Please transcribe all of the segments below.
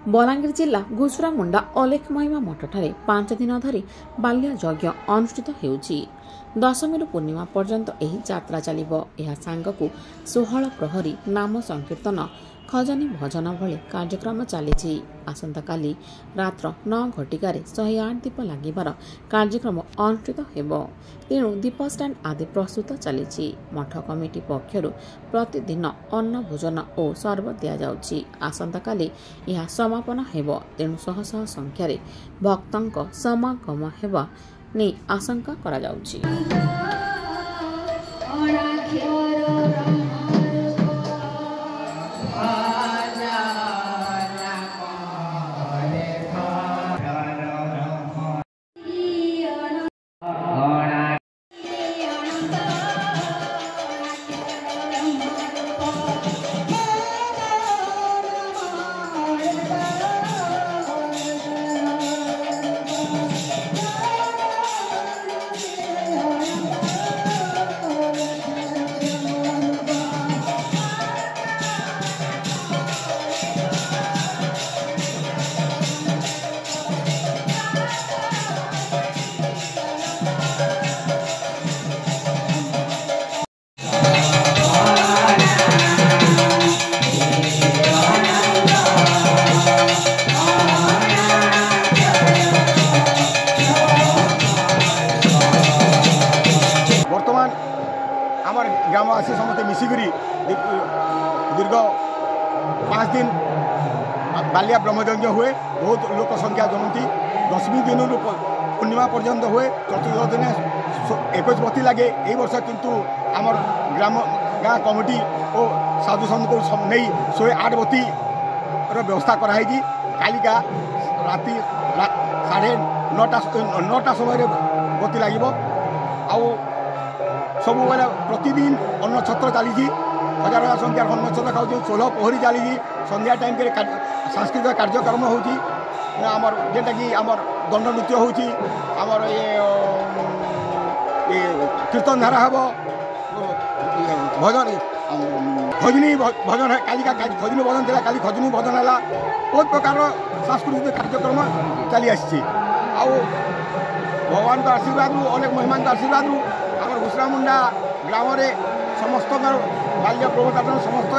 बलांगीर जिला घुसुरा मुंडा अलेख महिमा मठଠାରେ 5 दिन धरी बाल्य यज्ञ अनुष्ठित हेउछि। दशमी पूर्णिमा पर्यंत एही यात्रा चलिब। एहा सांगकु 16 प्रहरी नाम संकीर्तन खजनी भजन भली कार्यक्रम चली। आसंता काली रात्र 9 घटिकार 108 दीप लागिबार कार्यक्रम अनुष्ठित हेब। तेणु दीप स्टैंड आदि प्रस्तुत चली। मठ कमिटी पक्षरु प्रतिदिन अन्न भोजन और शरबत दिया जाउछि। आसंता काली यह समापन हेब। तेणु शह शह संख्यार भक्तंक समागम हेबा नै आशंका करा जाउछि। ग्रामवासी समस्त मिसिकी दीर्घ 5 दिन बालिया ब्रह्मयज्ञ हुए। बहुत लोक संख्या जमती। दशमी दिन पूर्णिमा पर्यंत हुए। चतुर्थ दिन 21 बती लगे। यही वर्ष किंतु आमर ग्राम गाँ कमिटी और साधु संत को नहीं 108 बती व्यवस्था कराई। कालिका राति 9:30 समय बती लगे। सब बेले प्रतिदिन अन्न छत्र चली। हजार हजार संख्यार अन्न छत्र खाऊ। 16 प्रहरी चली। संध्या टाइम के सांस्कृतिक कार्यक्रम होमर जेटा कि आमर दंड नृत्य होमर ये कीर्तन धारा हम भजन खजनी भजन कालिका खजनी भजन था। काली खजनी भजन है। बहुत प्रकार सांस्कृतिक कार्यक्रम चली आसी। भगवान का आशीर्वाद अनेक महिमा आशीर्वाद आम घुसुरा मुंडा ग्राम में समस्त बाल्य प्रबोधन समस्त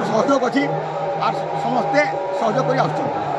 सहयोग अच्छी और समस्ते सहयोग कर।